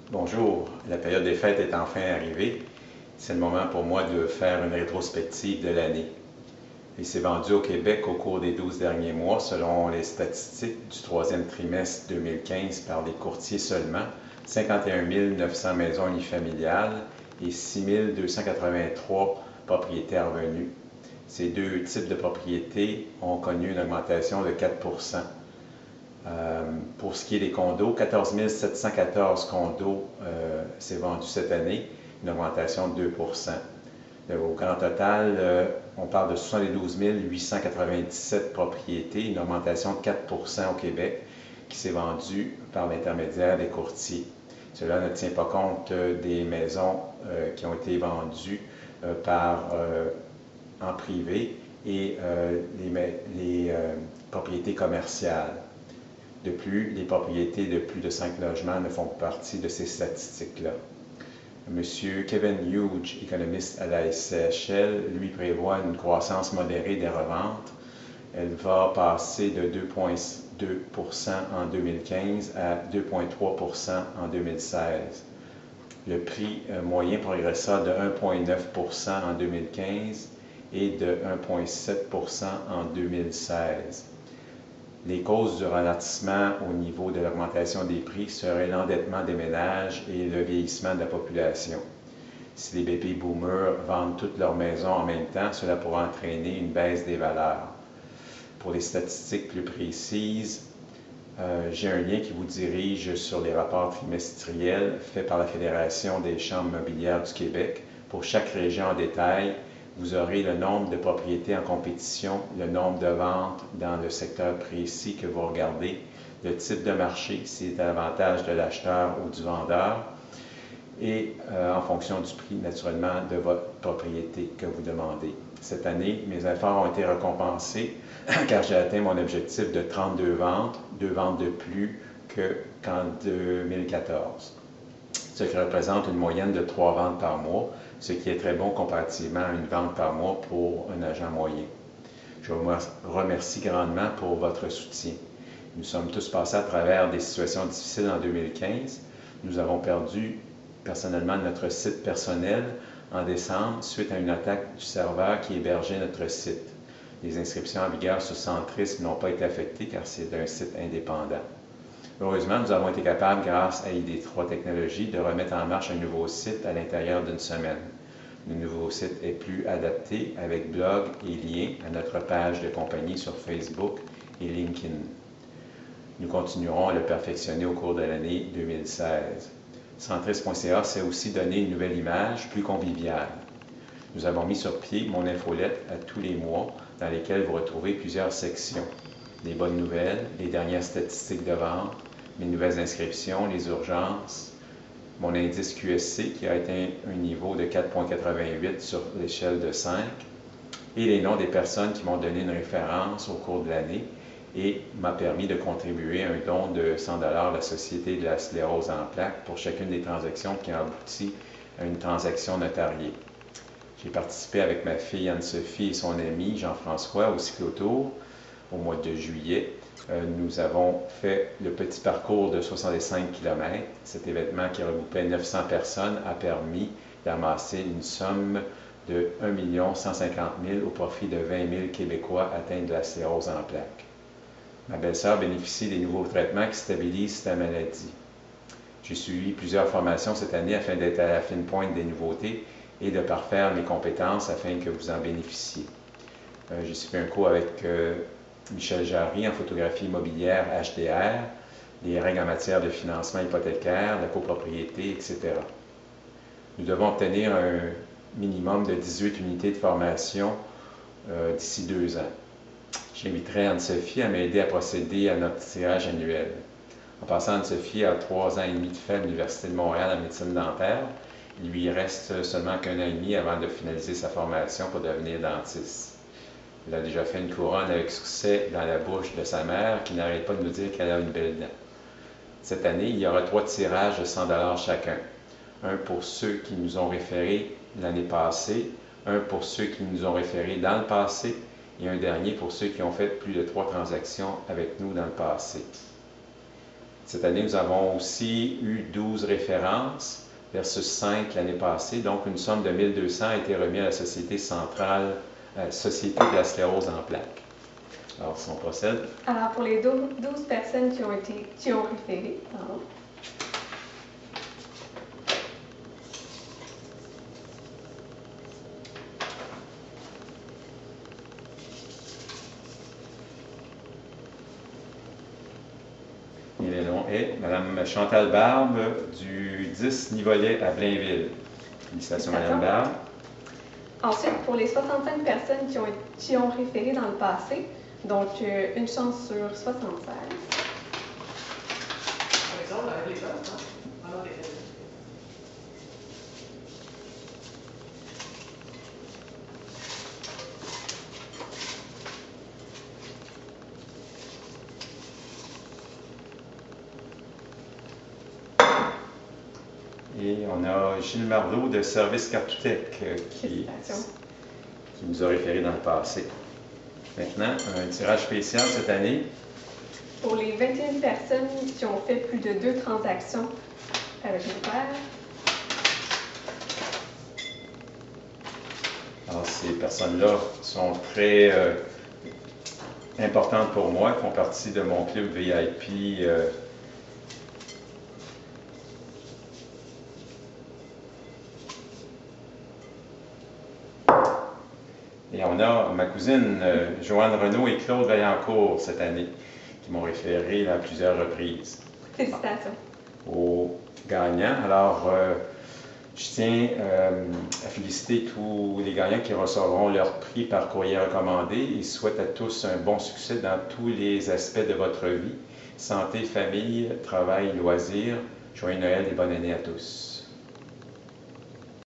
Bonjour, la période des fêtes est enfin arrivée. C'est le moment pour moi de faire une rétrospective de l'année. Il s'est vendu au Québec au cours des 12 derniers mois, selon les statistiques du troisième trimestre 2015 par les courtiers seulement, 51 900 maisons unifamiliales et 6 283 propriétaires venus. Ces deux types de propriétés ont connu une augmentation de 4 pour ce qui est des condos, 14 714 condos s'est vendu cette année, une augmentation de 2 Au grand total, on parle de 72 897 propriétés, une augmentation de 4 au Québec qui s'est vendue par l'intermédiaire des courtiers. Cela ne tient pas compte des maisons qui ont été vendues en privé et les propriétés commerciales. De plus, les propriétés de plus de 5 logements ne font pas partie de ces statistiques-là. Monsieur Kevin Hughes, économiste à la SCHL, lui prévoit une croissance modérée des reventes. Elle va passer de 2,2 en 2015 à 2,3 en 2016. Le prix moyen progressera de 1,9 en 2015 et de 1,7 en 2016. Les causes du ralentissement au niveau de l'augmentation des prix seraient l'endettement des ménages et le vieillissement de la population. Si les baby boomers vendent toutes leurs maisons en même temps, cela pourra entraîner une baisse des valeurs. Pour les statistiques plus précises, j'ai un lien qui vous dirige sur les rapports trimestriels faits par la Fédération des chambres mobilières du Québec. Pour chaque région en détail, vous aurez le nombre de propriétés en compétition, le nombre de ventes dans le secteur précis que vous regardez, le type de marché, si c'est à l'avantage de l'acheteur ou du vendeur, et en fonction du prix, naturellement, de votre propriété que vous demandez. Cette année, mes efforts ont été récompensés car j'ai atteint mon objectif de 32 ventes, 2 ventes de plus qu'en 2014, ce qui représente une moyenne de 3 ventes par mois, ce qui est très bon comparativement à une vente par mois pour un agent moyen. Je vous remercie grandement pour votre soutien. Nous sommes tous passés à travers des situations difficiles en 2015. Nous avons perdu personnellement notre site personnel en décembre suite à une attaque du serveur qui hébergeait notre site. Les inscriptions en vigueur sur Centris n'ont pas été affectées car c'est un site indépendant. Heureusement, nous avons été capables, grâce à ID3 Technologies, de remettre en marche un nouveau site à l'intérieur d'une semaine. Le nouveau site est plus adapté avec blog et liens à notre page de compagnie sur Facebook et LinkedIn. Nous continuerons à le perfectionner au cours de l'année 2016. Centris.ca s'est aussi donné une nouvelle image plus conviviale. Nous avons mis sur pied mon infolette à tous les mois dans lesquelles vous retrouvez plusieurs sections. Les bonnes nouvelles, les dernières statistiques de vente, mes nouvelles inscriptions, les urgences, mon indice QSC qui a atteint un niveau de 4,88 sur l'échelle de 5 et les noms des personnes qui m'ont donné une référence au cours de l'année et m'a permis de contribuer à un don de 100 $ à la Société de la sclérose en plaques pour chacune des transactions qui ont abouti à une transaction notariée. J'ai participé avec ma fille Anne-Sophie et son ami Jean-François au cyclotour au mois de juillet. Nous avons fait le petit parcours de 65 km. Cet événement qui regroupait 900 personnes a permis d'amasser une somme de 1 150 000 au profit de 20 000 Québécois atteints de la sclérose en plaques. Ma belle-sœur bénéficie des nouveaux traitements qui stabilisent sa maladie. J'ai suivi plusieurs formations cette année afin d'être à la fine pointe des nouveautés et de parfaire mes compétences afin que vous en bénéficiez. J'ai suivi un cours avec Michel Jarry en photographie immobilière HDR, les règles en matière de financement hypothécaire, la copropriété, etc. Nous devons obtenir un minimum de 18 unités de formation d'ici 2 ans. J'inviterai Anne-Sophie à m'aider à procéder à notre tirage annuel. En passant, Anne-Sophie a 3 ans et demi de fait à l'Université de Montréal en médecine dentaire. Il lui reste seulement qu'1 an et demi avant de finaliser sa formation pour devenir dentiste. Elle a déjà fait une couronne avec succès dans la bouche de sa mère qui n'arrête pas de nous dire qu'elle a une belle dent. Cette année, il y aura 3 tirages de 100 $ chacun. Un pour ceux qui nous ont référés l'année passée, un pour ceux qui nous ont référés dans le passé et un dernier pour ceux qui ont fait plus de 3 transactions avec nous dans le passé. Cette année, nous avons aussi eu 12 références versus 5 l'année passée. Donc, une somme de 1 200 a été remise à la Société centrale, Société de la sclérose en plaques. Alors, si on procède. Alors, pour les 12 personnes qui ont référé, pardon. Et le nom est Mme Chantal Barbe du 10 Nivolet à Blainville. Félicitations, Mme Barbe. Ensuite, pour les 65 personnes qui ont référé dans le passé, donc une chance sur 76. Par exemple, avec les autres, hein? Alors, Et on a Gilles Marleau de Service Cartoutec qui nous a référé dans le passé. Maintenant, un tirage spécial cette année. Pour les 21 personnes qui ont fait plus de 2 transactions avec mon père. Alors, ces personnes-là sont très importantes pour moi, font partie de mon club VIP. Et on a ma cousine Joanne Renaud et Claude Vaillancourt cette année, qui m'ont référé à plusieurs reprises. Félicitations. Aux gagnants. Alors, je tiens à féliciter tous les gagnants qui recevront leur prix par courrier recommandé et souhaite à tous un bon succès dans tous les aspects de votre vie. Santé, famille, travail, loisirs. Joyeux Noël et bonne année à tous.